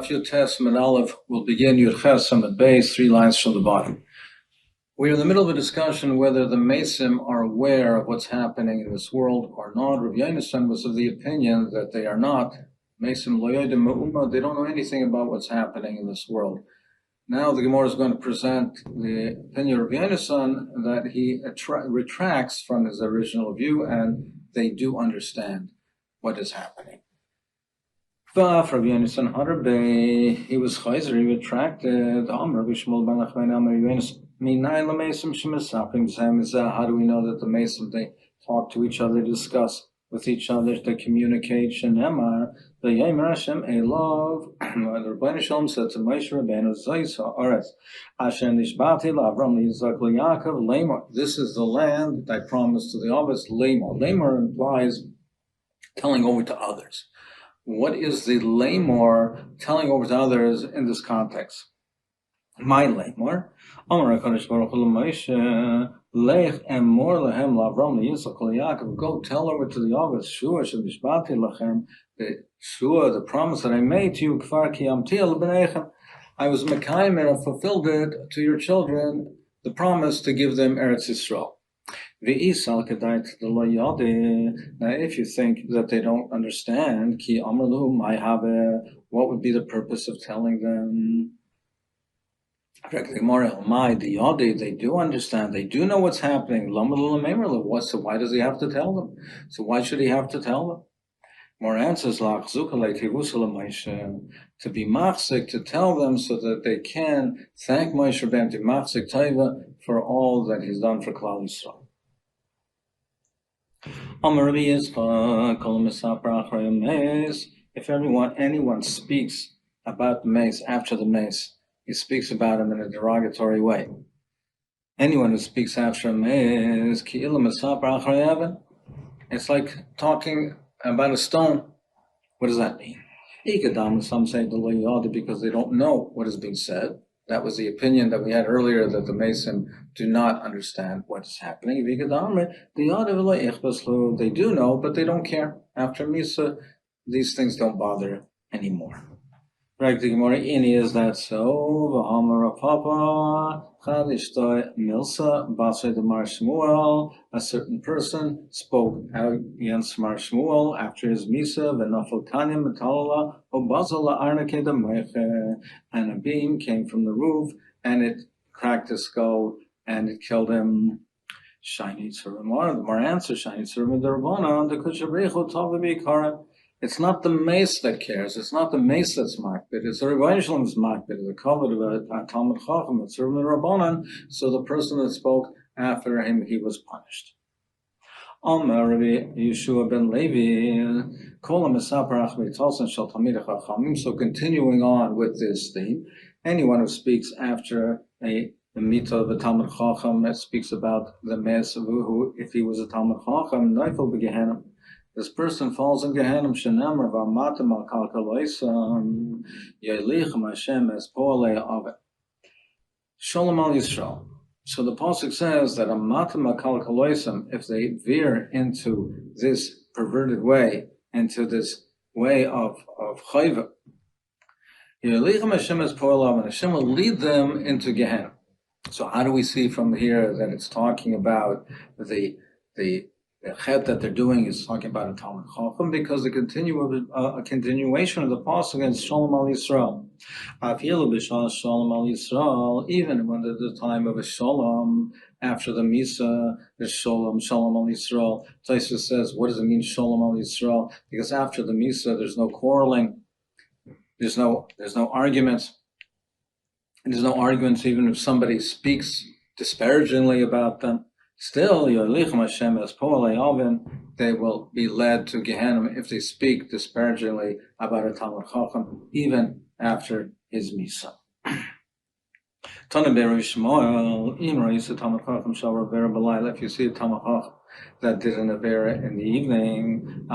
Yutes Mid Aleph will begin Yud Ches Amud Beis, 3 lines from the bottom. We are in the middle of a discussion whether the Mesim are aware of what's happening in this world or not. Rav Yonasan was of the opinion that they are not. Mesim lo yodim me'uma, they don't know anything about what's happening in this world. Now the Gemara is going to present the opinion of Rav Yonasan that he retracts from his original view, and they do understand what is happening. He was chayzer, he retracted. How do we know that the Mesim, they talk to each other, discuss with each other, the communication? The Yomer Hashem Elov, the Rebbeinu Shalom said to Moshe Rabbeinu, this is the land that I promised to the Avos, Lamor. Lamor implies telling over to others. What is the lamor telling over to others in this context? My lamor. Go tell over to the Avos, the promise that I made to you, I was mekayim and I fulfilled it to your children, the promise to give them Eretz Yisrael. Now, if you think that they don't understand, what would be the purpose of telling them? They do understand. They do know what's happening. So why does he have to tell them? So why should he have to tell them? More answers, to be machzik, to tell them so that they can thank Moshe Rabbeinu to machzik taiva for all that he's done for Klal Yisrael. If anyone speaks about the mace after the mace, he speaks about him in a derogatory way. Anyone who speaks after a mace, it's like talking about a stone. What does that mean? Some say because they don't know what is being said. That was the opinion that we had earlier, that the Mesim do not understand what is happening. They do know, but they don't care. After Misa, these things don't bother anymore. Right, the Gemara ini is that so. A certain person spoke against Mar Shmuel after his Misa, and a beam came from the roof and it cracked his skull and it killed him. Shiny Tzurimar, the more answer, Shiny Tzurimar Darabana, the Kushabrichu Tavi. It's not the mace that cares. It's not the mace that's makbid. It's the Rebbeinu Shalom's makbid. The covet of a Talmud Chacham, it's Rebbeinu Rabbanan. So the person that spoke after him, he was punished. Yeshua ben Levi, so continuing on with this theme, anyone who speaks after the Mita of a Talmud Chacham, that speaks about the mace who, if he was a Talmud Chacham, Neifel begehenim. This person falls in Gehenna. Shalom al Yisrael. So the pasuk says that if they veer into this perverted way, into this way of chayva, and Hashem will lead them into Gehenna. So how do we see from here that it's talking about the chet that they're doing is talking about a Talmud Chacham, because the continuation of the pasuk against Shalom al Yisrael. Shalom al Yisrael, even when there's the time of a Shalom after the Misa, there's Shalom al Yisrael. Tosfos says, what does it mean Shalom al Yisrael? Because after the Misa, there's no quarreling, there's no arguments, and there's no arguments even if somebody speaks disparagingly about them. Still, they will be led to Gehenna if they speak disparagingly about a Talmud Chacham, even after his Misa. If you see a Talmud Chacham that did an Avera in the evening,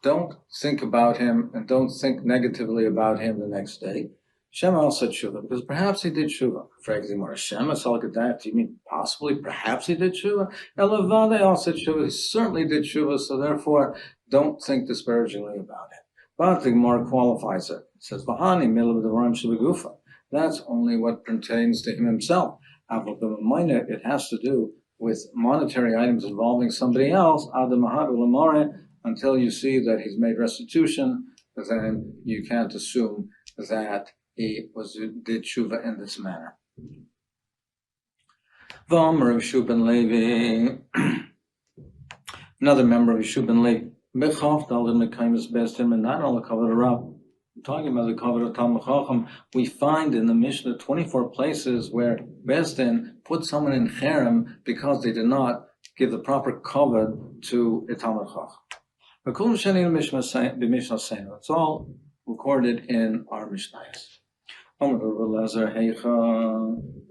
don't think about him and don't think negatively about him the next day. Shem also said Shuvah, because perhaps he did Shuvah. Shem do you mean possibly, perhaps he did Shuvah? Elavade also said Shuvah, he certainly did Shuvah, so therefore don't think disparagingly about it. But the Gemara qualifies it. It says, "V'hani middle of the Ram Shabagufa." That's only what pertains to him himself. It has to do with monetary items involving somebody else. Until you see that he's made restitution, then you can't assume that he did tshuva in this manner. Another member of Yishuv ben Levi. And not only covered her up. Talking about the cover of Talmud Chacham, we find in the Mishnah 24 places where Bezdin put someone in cherem because they did not give the proper cover to a Talmud Chacham. It's all recorded in our Mishnayos.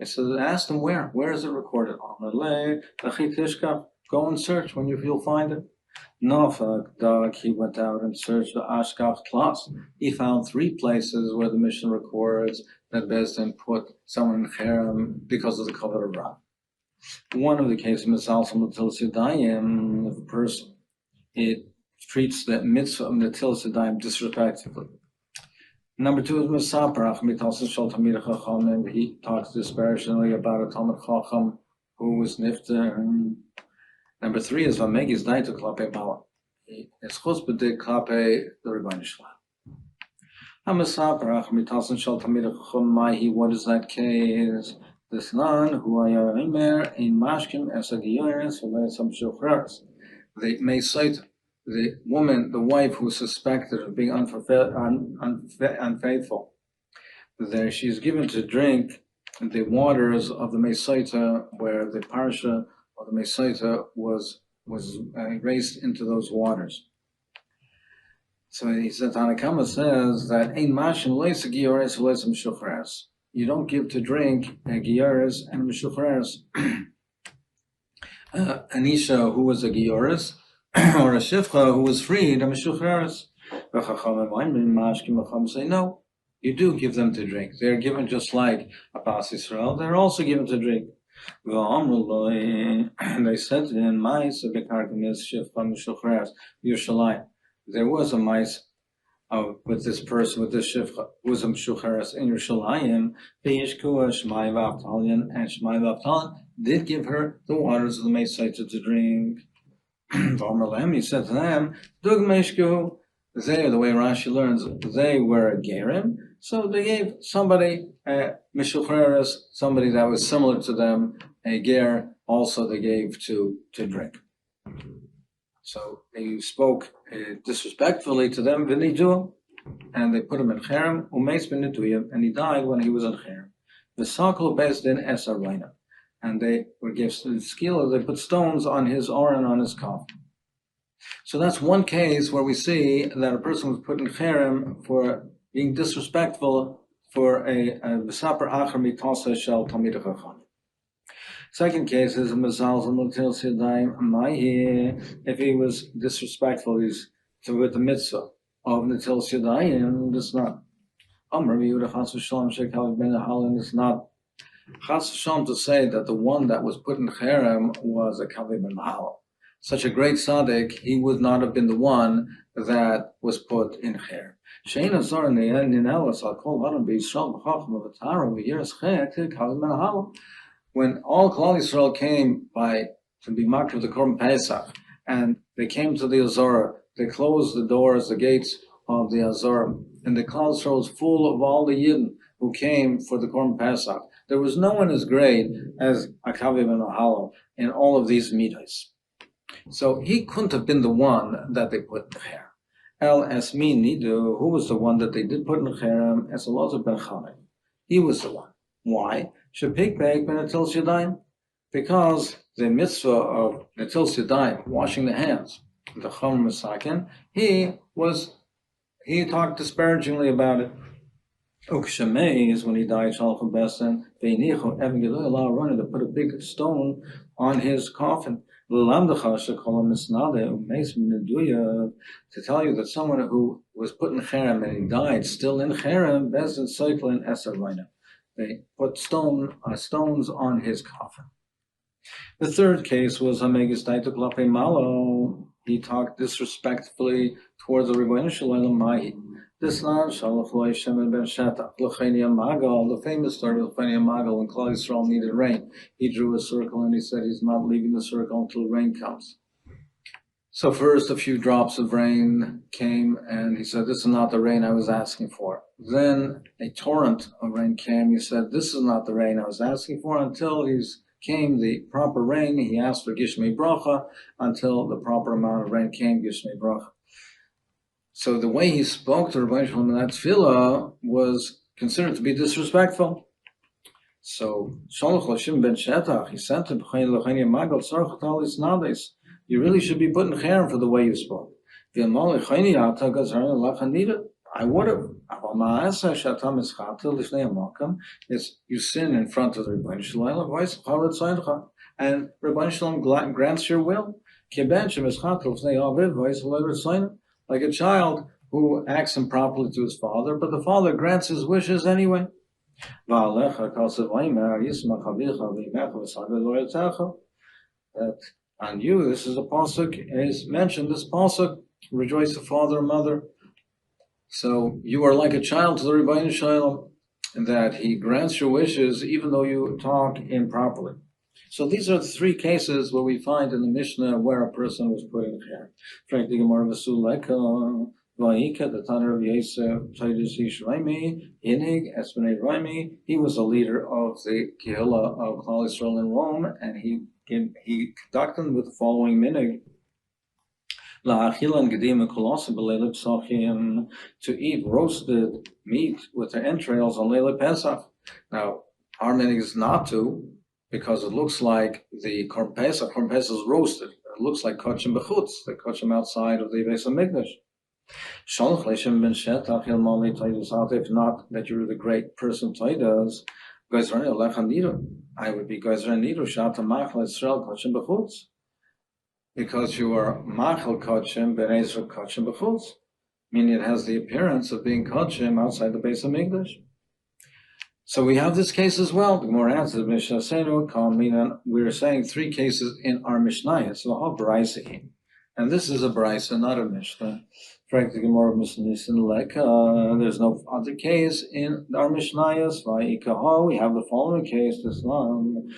It says, ask them where. Where is it recorded? Go and search when you'll find it. He went out and searched the Ashkach Klas. He found 3 places where the Mishnah records that Bezdin put someone in cherem because of the cover of Ra. One of the cases is also Netilas Yadayim. If a person treats the mitzvah of Netilas Yadayim disrespectfully. Number 2 is Misaparach Mitalas Shal Tamid Chacham. He talks disparagingly about a Talmid Chacham who was nifter. Number 3 is Vamegis Daito Klape Bala. It's Chusbede Klape the Rebbeinu Shalom. Hamasaparach Mitasan Shal Tamid Chacham Maihi. What is that case? This non who I Imer in Mashkim Esagioris some Shukras. The Mesaita, the woman, the wife who is suspected of being unfaithful. There she is given to drink the waters of the Mesaita, where the parsha of the Mesaita was erased into those waters. So he said, Tanakama says that Ein Mashim Leisa Gioris Leisa Mshuchras. You don't give to drink Gioris and Mshuchras. Anisha, who was a Gioris, or a Shifcha, who was freed, a Mshuchras. Say, no, you do give them to drink. They're given just like Abbas Yisrael. They're also given to drink. And they said to him, there was a mice with this person, with this shifcha, who was a mshucheres in Yerushalayim. Shmai v'Avtalion, and Shmai v'Avtalion did give her the waters of the Mesaita to drink. He said to them, Dug Meshku. They, the way Rashi learns, they were a gerim, so they gave somebody mishucheres, somebody that was similar to them, a ger, also they gave to drink. So they spoke disrespectfully to them, v'nidu, and they put him in cherem, umeis b'nituyim, and he died when he was in cherem. V'sakol bezdin es arayna, and they were given the skill, they put stones on his oren, on his coffin. So that's one case where we see that a person was put in cherem for being disrespectful for a b'saper acher mitasa shel talmid chacham. Second case is a mezal z'mutil sidayim ma'hi. If he was disrespectful, he's with the mitzvah of netil sidayim. It's not. Amr Yehuda Chas v'Shalom shekal ben Halin. It's not Chas v'Shalom to say that the one that was put in cherem was a kavi ben Halin. Such a great tzaddik, he would not have been the one that was put in cher. When all Klal Yisrael came to be marked with the Korban Pesach, and they came to the Azor, they closed the doors, the gates of the Azor, and the Klal Yisrael was full of all the Yidden who came for the Korban Pesach. There was no one as great as Akavi ben Ahalo in all of these midas. So he couldn't have been the one that they put in the cherem. El Esmi Nidu, who was the one that they did put in the cherem? Es Elazar ben Chanai. He was the one. Why? Shepikbek ben Netilas Yadayim. Because the mitzvah of Netilas Yadayim, washing the hands, the Chomer Masakin, he talked disparagingly about it. Ukshamez, when he died, Shalchim Besan, Veinichu, Evan Gedol, running to put a big stone on his coffin. To tell you that someone who was put in cherem and he died still in cherem, Bezdin Cycle in Esarayna. They put stones on his coffin. The third case was Hamegis Daito Klape Malo. he talked disrespectfully towards the Rebbeinu Shalom Mahi. This non Shalach Lo Shem Ben Shetach L'Cheni Magal, the famous story of L'Cheni Magal when Klal Yisrael needed rain. He drew a circle and he said he's not leaving the circle until rain comes. So first a few drops of rain came and he said, this is not the rain I was asking for. Then a torrent of rain came. He said, this is not the rain I was asking for. Until came the proper rain, he asked for Gishmei Bracha. Until the proper amount of rain came, Gishmei Bracha. So the way he spoke to Rebbeinu Shalom in that tefillah was considered to be disrespectful. So Shalach Lashim Ben Shetach, he sent him you really should be putting cherem for the way you spoke. I would have. It's you sin in front of the Rebbeinu Shalom, and Rebbeinu Shalom grants your will. Like a child who acts improperly to his father, but the father grants his wishes anyway. That on you, this is a pasuk, is mentioned, this pasuk, rejoice the father and mother. So you are like a child to the Rebbeinu Shalom, that he grants your wishes even though you talk improperly. So these are the three cases where we find in the Mishnah where a person was put in cherem. Frank the Gemara Vasuleka, Vayika, the Tanner of Yosef, Titus Yishraimi, Inig, Espenei Raimi. He was a leader of the Kehillah of Klal Yisrael in Rome, and he conducted them with the following minig. To eat roasted meat with the entrails on Leila Pesach. Now, our minig is not to, because it looks like the Korban Pesach is roasted. It looks like kachim b'chutz. They kachim outside of the Beis HaMikdash. If not that you're the great person Taidas, I would be Geyser Nidu Shata Machal Yisrael Kachim B'chutz, because you are Machal Kachim Ben Ezra Kachim B'chutz, meaning it has the appearance of being Kachim outside the Beis HaMikdash. So we have this case as well. The Gemara answers Mishnah Senu Kalminan. We're saying three cases in our Mishnah. So all Baraisa, and this is a Baraisa, not a Mishnah. Frank the Gemara there's no other case in our Mishnayos. We have the following case. This one,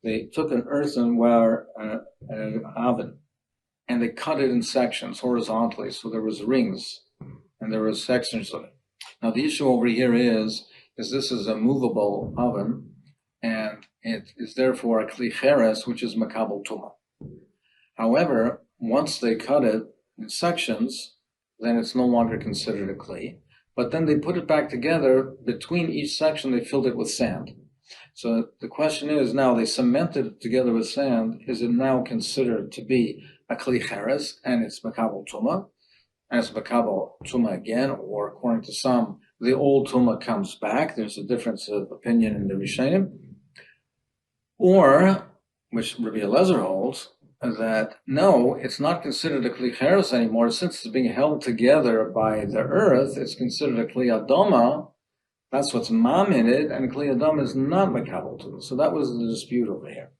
they took an earthenware oven and they cut it in sections horizontally, so there was rings and there was sections of it. Now the issue over here is this is a movable oven, and it is therefore a kli cheres, which is makabel tuma. However, once they cut it in sections, then it's no longer considered a kli. But then they put it back together. Between each section, they filled it with sand. So the question is, now they cemented it together with sand. Is it now considered to be a kli cheres, and it's makabel tuma? And it's makabel tuma again, or according to some, the old tuma comes back. There's a difference of opinion in the Rishonim. Or, which Rabbi Eliezer holds, that no, it's not considered a kli cheres anymore. Since it's being held together by the earth, it's considered a kli adoma. That's what's mam in it, and kli adoma is not makabel tuma. So that was the dispute over here.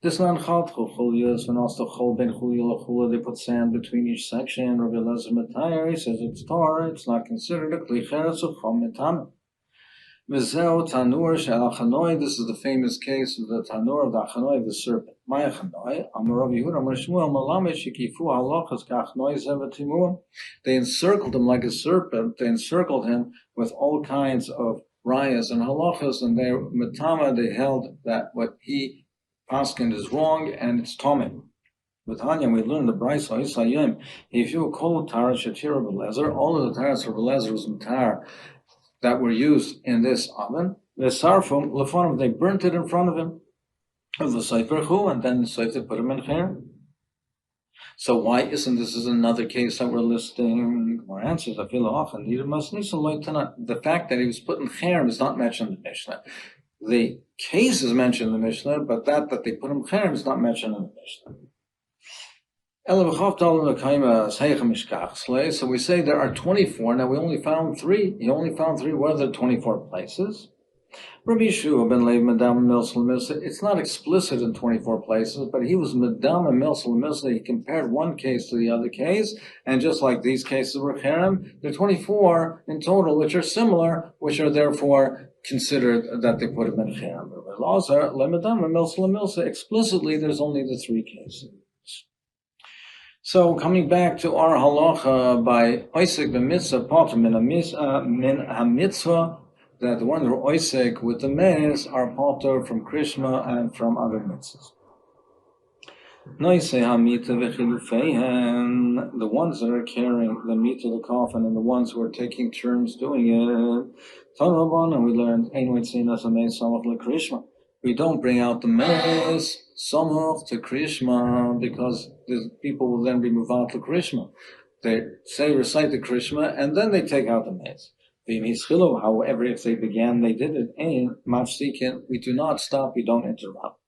This non chalchul chulias, when also chol ben chulia lachula, they put sand between each section. Rabbi Eliezer Matayar, he says it's tar, it's not considered a kli cheres of chom mitam. V'zeo tanur she'al chanoi. This is the famous case of the tanur of the chanoi of the serpent. Maya chanoi, Amar Rav Yehuda, Amar Shmuel, Malame shekifu halachas kachnoi zevatimuim. They encircled him like a serpent. They encircled him with all kinds of rayas and halachas, and they matama. They held that what he paskin is wrong and it's tomim. With Hanya, we learned the Brisa Isayim. If you call Tara Shatira Belezer, all of the Taras of Belezer was Matar that were used in this oven. The Sarfum, Lefonim, they burnt it in front of him. Of the Seiferchu, and then the Seifer put him in Cher. So why isn't this is another case that we're listing? More answers. I feel often. The fact that he was put in Cher is not mentioned in the Mishnah. The case is mentioned in the Mishnah, but that they put him in Cher is not mentioned in the Mishnah. So we say there are 24. Now we only found 3. He only found 3. What are the 24 places? Rabbi Yeshua ben Lev Medam Milsel Milsa. It's not explicit in 24 places, but he was Medam and Milsel Milsa. He compared one case to the other case, and just like these cases were Cherem, there are 24 in total, which are similar, which are therefore considered that they put him in Cherem. Lazar, Lemedam and Milsel Milsa. Explicitly, there's only the three cases. So coming back to our halacha by Oisek b'mitzvah, potter min ha-mitzvah, that the ones who are Oisek with the mez are potter from Krishma and from other mitzvahs. Noisei ha-mita v'chilufeihen, the ones that are carrying the meat of the coffin and the ones who are taking turns doing it. Tanraban, we learned, ein oitzin as a mez samach l'Krishma. We don't bring out the mez samach to Krishma because the people will then be moved out to Krishma. They say recite the Krishma and then they take out the mez. However, if they began, they did it. And mafsikin, we do not stop. We don't interrupt.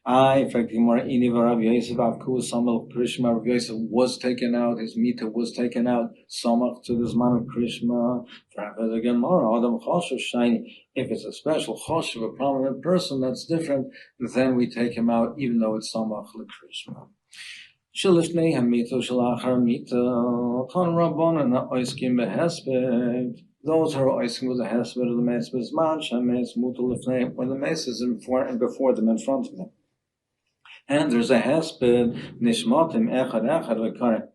In fact, Rav Yosef Krishma, Rav Yosef was taken out. His mita was taken out. Samach to this man of Krishma. If it's a special choshev, a prominent person, that's different. Then we take him out, even though it's samach leKrishma. Shelifnei hamito shelachar mita kan rabbanan oiskim behesped. Those who are oiskim with the hesped of the meis bezman shemes mutal lifnei, when the meis is before them, in front of them. And there's a hesped nishmatim echad echad v'karem.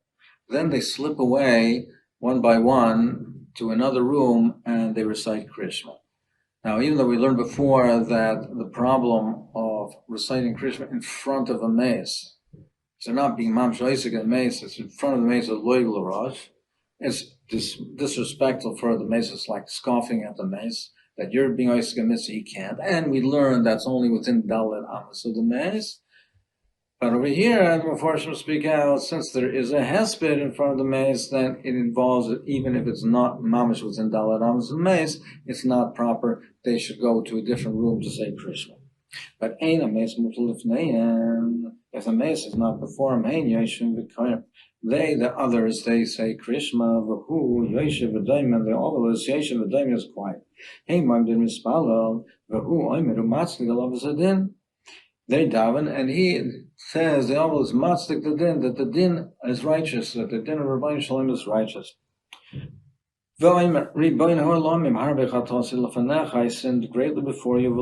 Then they slip away one by one to another room and they recite Krishma. Now, even though we learned before that the problem of reciting Krishma in front of a mace, so not being mamsh oisik and mace, it's in front of the mace of loig l'rosh. It's disrespectful for the mace. It's like scoffing at the mace, that you're being oisik and mace, so you can't. And we learned that's only within dalet amas of the mace. But over here, as Mepharshim speak out, since there is a hesped in front of the mace, then it involves it, even if it's not mamish within dalet amas of the mace, it's not proper. They should go to a different room to say Krishma. But ein a mace mutal lifneihem. If a mace is not before him, hein yeshim v'koyim. They, the others, they say Krishma v'hu yeshiv v'daim, and the all is yeshiv v'daim is quiet. Hey, ma'amdin mispalal v'hu oimer u'matzlik alav zadin. They daven, and he says the oval is matzlik the din, that the din is righteous, that the din of Rabbeinu Shalom is righteous. I sinned greatly before you,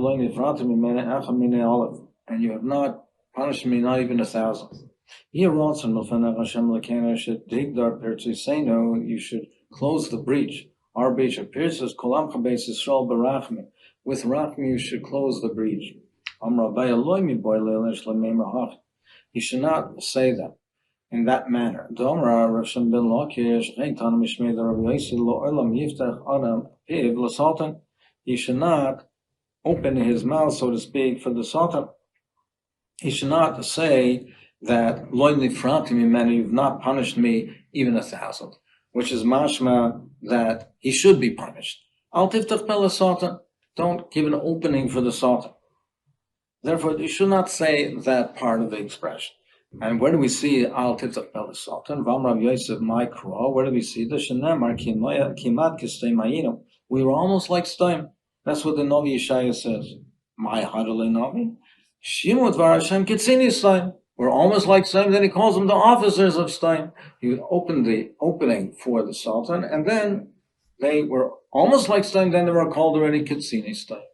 and you have not punished me, not even 1,000. You should close the breach. Our breach appears as with rachmi, you should close the breach. He should not say that in that manner. He should not open his mouth, so to speak, for the sultan. He should not say that you've not punished me even 1,000, which is mashma that he should be punished. Al tiftach pel sultan. Don't give an opening for the sultan. Therefore, you should not say that part of the expression. And where do we see Al Tiftach Pel Sultan? V'amrav Yosef Ma'ikro. Where do we see the Shenemar Kimat Kistei Ma'inu? We were almost like Stein. That's what the Novi Yeshaya says. My Hadalei Novi. Shimut Var Hashem Kitzini Stein. We're almost like Stein. Then he calls them the officers of Stein. He opened the opening for the Sultan, and then they were almost like Stein. Then they were called already Kitzini Stein.